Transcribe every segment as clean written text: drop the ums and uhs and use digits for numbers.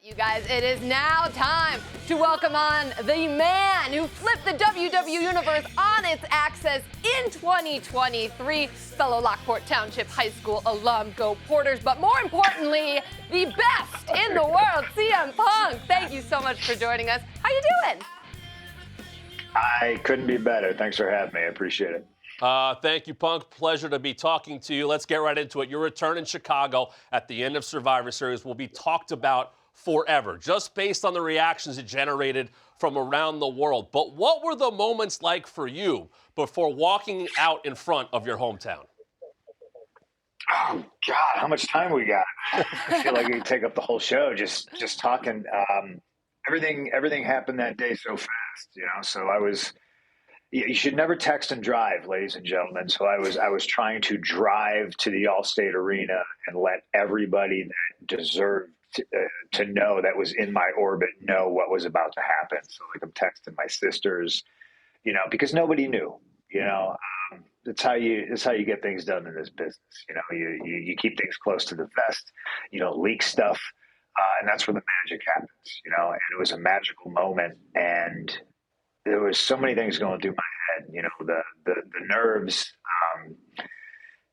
You guys, it is now time to welcome on the man who flipped the WWE Universe on its axis in 2023, fellow Lockport Township High School alum, Go Porters, but more importantly, the best in the world, CM Punk. Thank you so much for joining us. How you doing? I couldn't be better. Thanks for having me. I appreciate it. Thank you, Punk. Pleasure to be talking to you. Let's get right into it. Your return in Chicago at the end of Survivor Series will be talked about forever, just based on the reactions it generated from around the world. But what were the moments like for you before walking out in front of your hometown? Oh God, how much time we got? I feel like we could take up the whole show just talking. Everything happened that day so fast, So you should never text and drive, ladies and gentlemen. So I was trying to drive to the Allstate Arena and let everybody that deserved to know that was in my orbit know what was about to happen. So like I'm texting my sisters, because nobody knew. That's how you get things done in this business. You keep things close to the vest. You don't leak stuff, and that's where the magic happens. And it was a magical moment, and there was so many things going through my head. The nerves.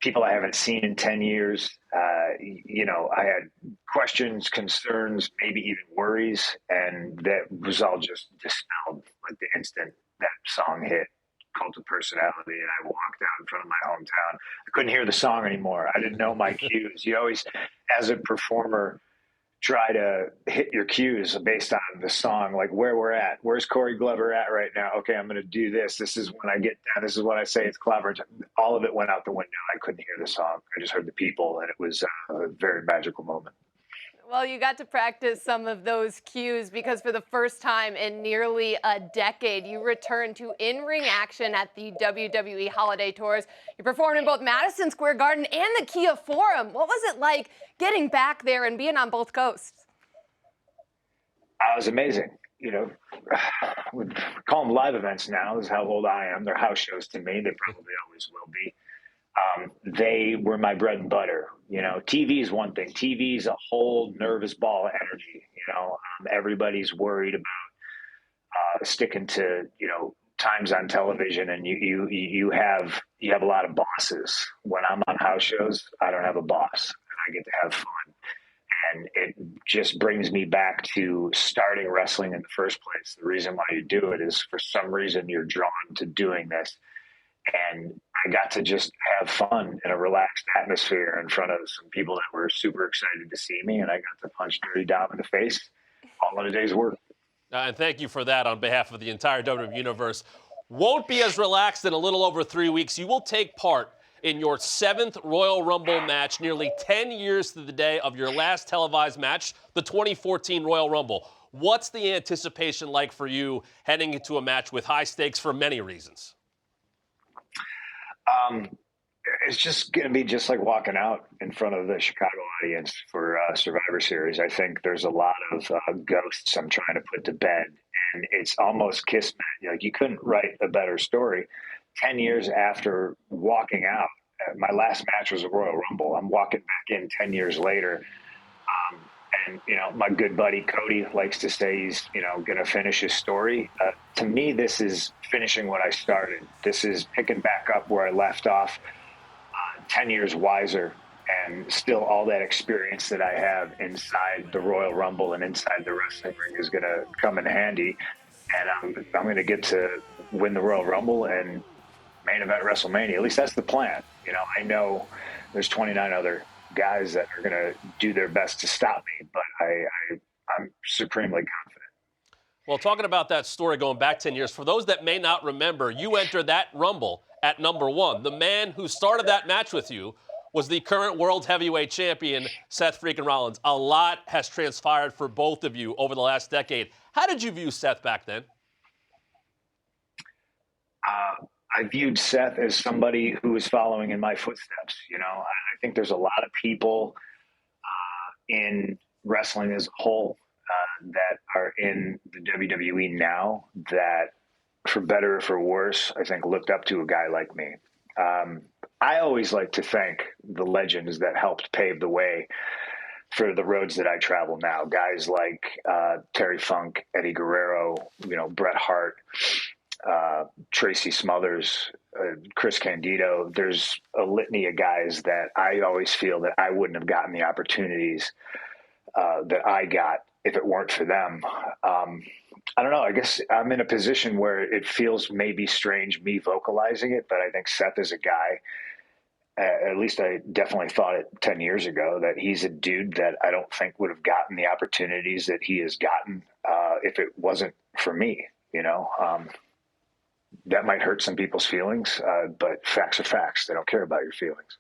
People I haven't seen in 10 years. I had questions, concerns, maybe even worries, and that was all just dispelled like the instant that song hit, Cult of Personality, and I walked out in front of my hometown. I couldn't hear the song anymore. I didn't know my cues. You always, as a performer, try to hit your cues based on the song, like where we're at. Where's Corey Glover at right now? Okay, I'm going to do this. This is when I get down. This is what I say. It's clever. All of it went out the window. I couldn't hear the song. I just heard the people, and it was a very magical moment. Well, you got to practice some of those cues because for the first time in nearly a decade, you returned to in-ring action at the WWE Holiday Tours. You performed in both Madison Square Garden and the Kia Forum. What was it like getting back there and being on both coasts? It was amazing. We call them live events now. This is how old I am. They're house shows to me. They probably always will be. They were my bread and butter. TV is one thing. TV is a whole nervous ball of energy. Everybody's worried about sticking to times on television, and you have a lot of bosses. When I'm on house shows, I don't have a boss, and I get to have fun. And it just brings me back to starting wrestling in the first place. The reason why you do it is for some reason you're drawn to doing this. And I got to just have fun in a relaxed atmosphere in front of some people that were super excited to see me. And I got to punch Dirty Dom in the face all in a day's work. And thank you for that on behalf of the entire WWE Universe. Won't be as relaxed in a little over 3 weeks. You will take part in your 7th Royal Rumble match, nearly 10 years to the day of your last televised match, the 2014 Royal Rumble. What's the anticipation like for you heading into a match with high stakes for many reasons? It's just going to be just like walking out in front of the Chicago audience for Survivor Series. I think there's a lot of ghosts I'm trying to put to bed, and it's almost kismet. Like you couldn't write a better story. 10 years after walking out, my last match was a Royal Rumble. I'm walking back in 10 years later. And, my good buddy Cody likes to say he's, going to finish his story. To me, this is finishing what I started. This is picking back up where I left off, 10 years wiser, and still all that experience that I have inside the Royal Rumble and inside the wrestling ring is going to come in handy. And I'm going to get to win the Royal Rumble and main event WrestleMania. At least that's the plan. I know there's 29 other guys that are going to do their best to stop me, but I'm supremely confident. Well, talking about that story going back 10 years, for those that may not remember, you entered that Rumble at number 1. The man who started that match with you was the current World Heavyweight Champion, Seth freaking Rollins. A lot has transpired for both of you over the last decade. How did you view Seth back then? I viewed Seth as somebody who was following in my footsteps. I think there's a lot of people in wrestling as a whole that are in the WWE now that, for better or for worse, I think looked up to a guy like me. I always like to thank the legends that helped pave the way for the roads that I travel now. Guys like Terry Funk, Eddie Guerrero, Bret Hart, Tracy Smothers, Chris Candido. There's a litany of guys that I always feel that I wouldn't have gotten the opportunities that I got if it weren't for them. I don't know. I guess I'm in a position where it feels maybe strange me vocalizing it, but I think Seth is a guy, at least I definitely thought it 10 years ago, that he's a dude that I don't think would have gotten the opportunities that he has gotten if it wasn't for me, that might hurt some people's feelings, but facts are facts. They don't care about your feelings.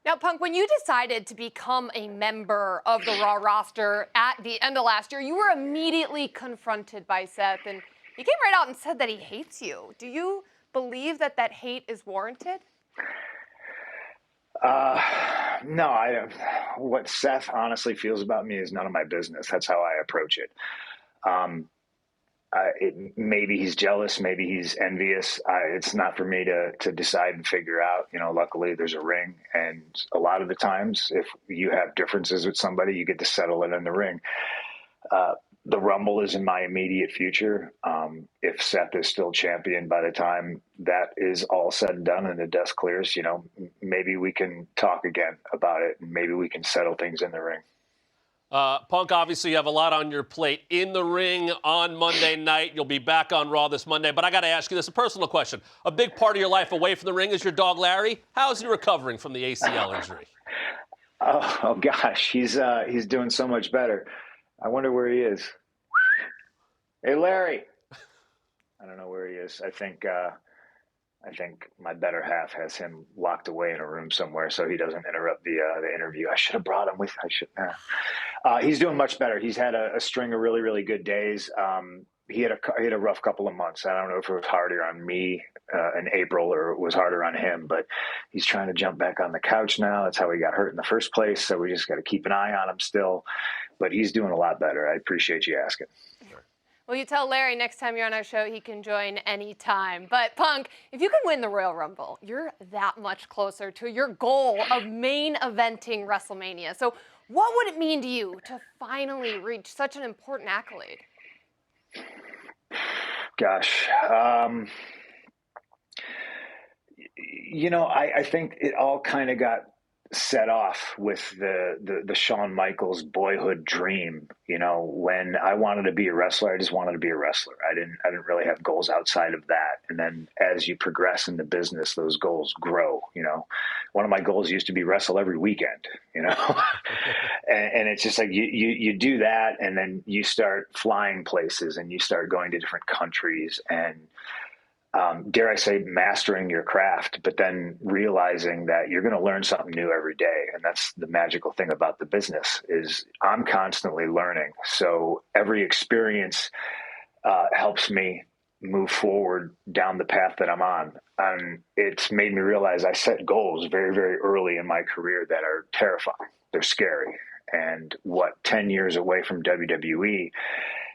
Now, Punk, when you decided to become a member of the Raw roster at the end of last year, you were immediately confronted by Seth, and he came right out and said that he hates you. Do you believe that that hate is warranted? No, I don't. What Seth honestly feels about me is none of my business. That's how I approach it. Maybe he's jealous, maybe he's envious. It's not for me to decide and figure out. Luckily there's a ring, and a lot of the times if you have differences with somebody, you get to settle it in the ring. The Rumble is in my immediate future. If Seth is still champion by the time that is all said and done and the dust clears, maybe we can talk again about it, and maybe we can settle things in the ring. Punk, obviously you have a lot on your plate in the ring on Monday night. You'll be back on Raw this Monday, but I got to ask you this, a personal question. A big part of your life away from the ring is your dog, Larry. How's he recovering from the ACL injury? Oh gosh, he's doing so much better. I wonder where he is. Hey, Larry. I don't know where he is. I think my better half has him locked away in a room somewhere so he doesn't interrupt the interview. I should have brought him with. He's doing much better. He's had a string of really, really good days. He had a rough couple of months. I don't know if it was harder on me in April or it was harder on him, but he's trying to jump back on the couch now. That's how he got hurt in the first place. So we just got to keep an eye on him still. But he's doing a lot better. I appreciate you asking. Well, you tell Larry next time you're on our show he can join anytime. But, Punk, if you can win the Royal Rumble, you're that much closer to your goal of main eventing WrestleMania. So what would it mean to you to finally reach such an important accolade? Gosh. I think it all kind of got set off with the Shawn Michaels boyhood dream. When I wanted to be a wrestler, I just wanted to be a wrestler. I didn't really have goals outside of that. And then as you progress in the business, those goals grow. One of my goals used to be wrestle every weekend, and it's just like you do that, and then you start flying places and you start going to different countries and dare I say, mastering your craft, but then realizing that you're going to learn something new every day. And that's the magical thing about the business is I'm constantly learning. So every experience helps me move forward down the path that I'm on. And it's made me realize I set goals very, very early in my career that are terrifying. They're scary. And what 10 years away from WWE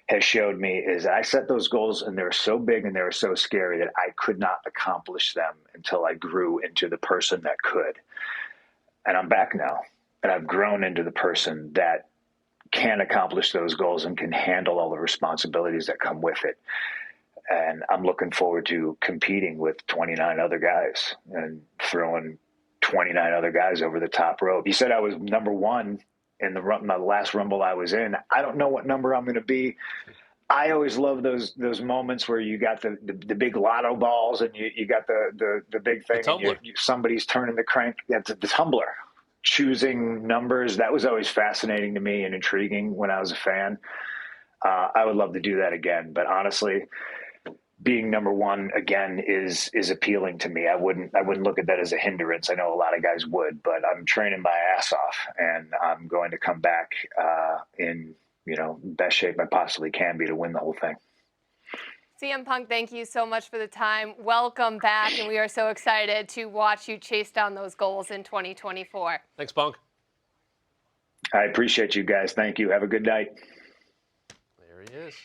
has showed me is that I set those goals and they were so big and they were so scary that I could not accomplish them until I grew into the person that could. And I'm back now, and I've grown into the person that can accomplish those goals and can handle all the responsibilities that come with it. And I'm looking forward to competing with 29 other guys and throwing 29 other guys over the top rope. You said I was number one in the last Rumble I was in. I don't know what number I'm going to be. I always love those moments where you got the big lotto balls and you got the big thing. And somebody's turning the crank. That's the tumbler. Choosing numbers. That was always fascinating to me and intriguing when I was a fan. I would love to do that again. But honestly, being number one again is appealing to me. I wouldn't look at that as a hindrance. I know a lot of guys would, but I'm training my ass off, and I'm going to come back in best shape I possibly can be to win the whole thing. CM Punk, thank you so much for the time. Welcome back, and we are so excited to watch you chase down those goals in 2024. Thanks, Punk. I appreciate you guys. Thank you. Have a good night. There he is.